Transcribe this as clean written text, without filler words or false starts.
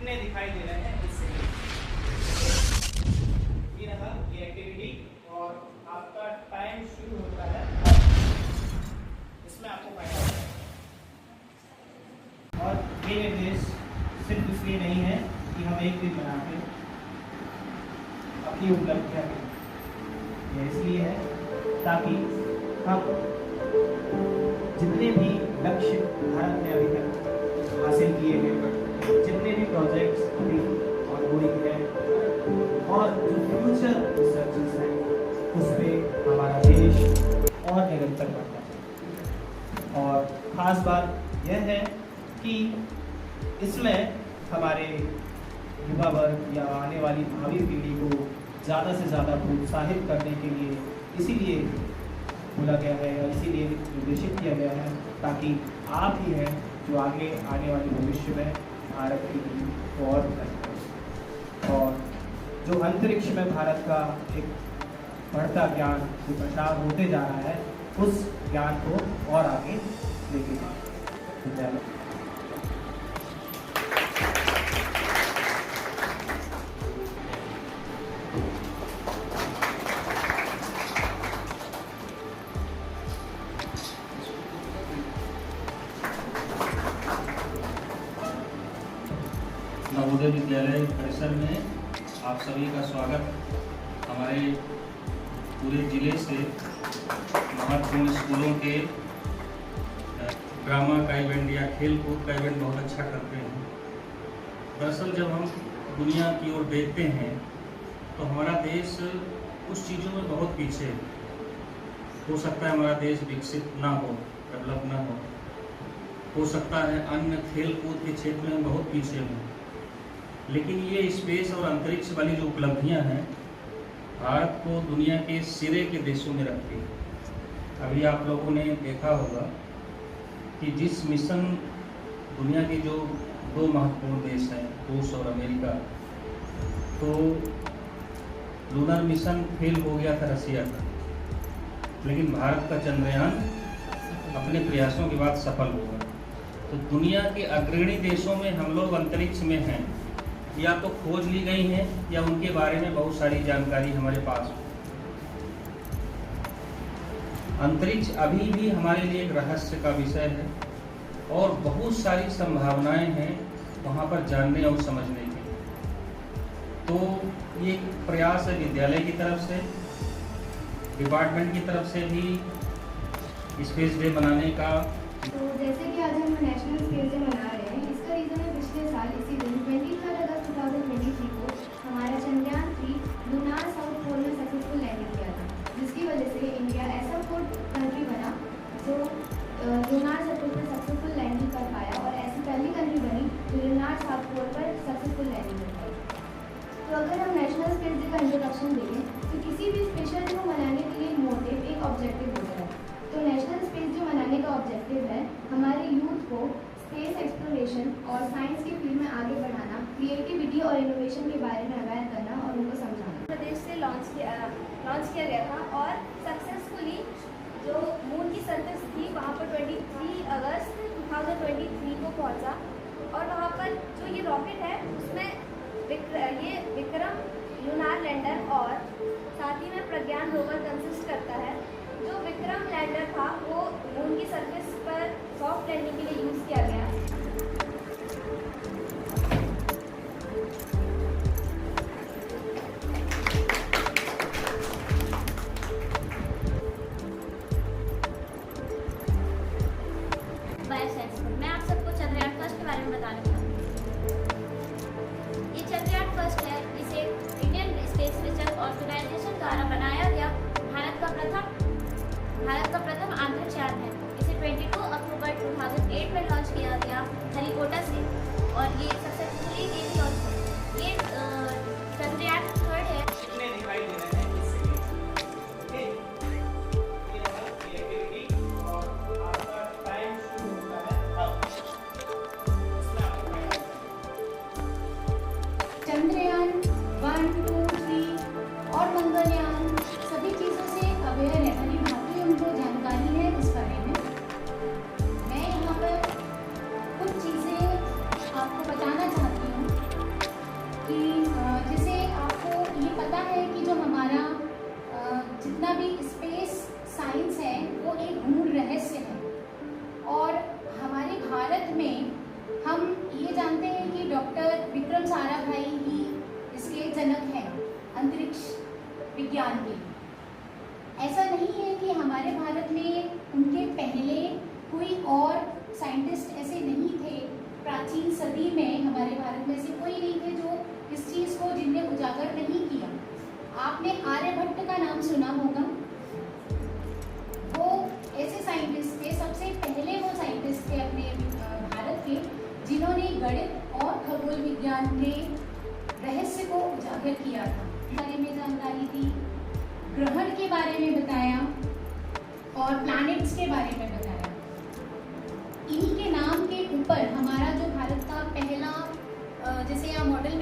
कितने दिखाई दे रहे हैं इससे ये रहा ये एक्टिविटी और आपका टाइम शुरू होता है इसमें आपको फायदा होता है। और ये निर्देश सिर्फ इसलिए नहीं है कि हम एक दिन बना के अपनी उपलब्धियाँ करें, यह इसलिए है ताकि हम जितने भी लक्ष्य भारत ने अभी तक हासिल किए हैं, जितने भी प्रोजेक्ट्स अभी ऑनगोइंग हैं और जो फ्यूचर रिसर्चेस हैं उस पर हमारा देश और निरंतर बढ़ता है। और ख़ास बात यह है कि इसमें हमारे युवा वर्ग या आने वाली भावी पीढ़ी को ज़्यादा से ज़्यादा प्रोत्साहित करने के लिए इसीलिए बोला गया है और इसीलिए निर्देशित किया गया है ताकि आप ही हैं जो आगे आने वाले भविष्य में भारत की और और जो अंतरिक्ष में भारत का एक बढ़ता ज्ञान जो प्रसार होते जा रहा है उस ज्ञान को और आगे लेके जाए। नवोदय विद्यालय परिसर में आप सभी का स्वागत। हमारे पूरे जिले से महत्वपूर्ण स्कूलों के ड्रामा का इवेंट या खेल कूद का इवेंट बहुत अच्छा करते हैं। दरअसल जब हम दुनिया की ओर देखते हैं तो हमारा देश कुछ चीज़ों में बहुत पीछे हो सकता है। हमारा देश विकसित ना हो, डेवलप ना हो सकता है अन्य खेल कूद के क्षेत्र में बहुत पीछे हों, लेकिन ये स्पेस और अंतरिक्ष वाली जो उपलब्धियां हैं भारत को दुनिया के सिरे के देशों में रखती है। अभी आप लोगों ने देखा होगा कि जिस मिशन दुनिया के जो दो महत्वपूर्ण देश हैं रूस और अमेरिका, तो लूनर मिशन फेल हो गया था रसिया का, लेकिन भारत का चंद्रयान अपने प्रयासों के बाद सफल हुआ। तो दुनिया के अग्रणी देशों में हम लोग अंतरिक्ष में हैं, या तो खोज ली गई हैं या उनके बारे में बहुत सारी जानकारी हमारे पास। अंतरिक्ष अभी भी हमारे लिए एक रहस्य का विषय है और बहुत सारी संभावनाएं हैं वहाँ पर जानने और समझने की। तो ये एक प्रयास है विद्यालय की तरफ से, डिपार्टमेंट की तरफ से भी स्पेस डे मनाने का। तो जैसे कि आज हम नेशनल स्पेस डे मना रहे हैं, इसका रीज़न है पिछले साल इसी दिन 23 अगस्त 2023 को हमारा चंद्रयान 3 लूनार साउथ पोल में सक्सेसफुल लैंडिंग किया था, जिसकी वजह से इंडिया ऐसा फोर्थ कंट्री बना जो लूनार सर्कल पर सक्सेसफुल लैंडिंग कर पाया और ऐसी पहली कंट्री बनी जो लूनार साउथ पोल पर सक्सेसफुल लैंडिंग कर पाई। तो अगर हम नेशनल स्पेस डे का इंट्रोडक्शन देखें तो किसी भी स्पेशल डे को मनाने के लिए मोटिव एक ऑब्जेक्टिव होता है। तो नेशनल स्पेस डे मनाने का ऑब्जेक्टिव है हमारे यूथ को स्पेस एक्सप्लोरेशन और साइंस के फील्ड में आगे बढ़ाना, क्रिएटिविटी और इनोवेशन के बारे में अवेयर करना और उनको समझाना। प्रदेश से लॉन्च किया गया था और सक्सेसफुली जो मून की सरफेस थी वहाँ पर 23 अगस्त 2023 को पहुँचा और वहाँ पर जो ये रॉकेट है उसमें ये विक्रम लूनार लैंडर और साथ ही में प्रज्ञान रोवर कंसिस्ट करता है। जो विक्रम लैंडर था वो मून की सरफेस पर सॉफ्ट लैंडिंग के लिए यूज़ किया गया। मैं आप सबको चंद्रयान फर्स्ट के बारे में बताना चाहूँगी। ये चंद्रयान फर्स्ट है, इसे इंडियन स्पेस रिसर्च ऑर्गेनाइजेशन द्वारा बनाया गया भारत का प्रथम अंतरिक्ष यान है। इसे 22 अक्टूबर 2008 में लॉन्च किया गया श्रीहरिकोटा से और ये सक्सेसफुली लॉन्च हुआ। ये चंद्रयान थर्ड है। कितने दिखाई दे रहे हैं इससे ओके ये रहा ये एक्टिविटी और आपका टाइम शुरू होता है अब इसमें आपको फायदा होता है। चंद्रयान 1, 2, 3 और मंगलयान सभी चीज़ों से अवेयर है, भली भांति उनको जानकारी है इस बारे में। मैं यहाँ पर कुछ चीज़ें आपको बताना डॉक्टर विक्रम साराभाई ही इसके जनक हैं अंतरिक्ष विज्ञान के। ऐसा नहीं है कि हमारे भारत में उनके पहले कोई और साइंटिस्ट ऐसे नहीं थे। प्राचीन सदी में हमारे भारत में से कोई नहीं थे जो इस चीज़ को जिनने उजागर नहीं किया। आपने आर्यभट्ट का नाम सुना होगा। वो ऐसे साइंटिस्ट थे, सबसे पहले वो साइंटिस्ट थे अपने भारत के, जिन्होंने गणित और खगोल विज्ञान के रहस्य को उजागर किया था। बारे में जानकारी दी, ग्रहण के बारे में बताया और प्लैनेट्स के बारे में बताया। इन्हीं के नाम के ऊपर हमारा जो भारत का पहला, जैसे यहाँ मॉडल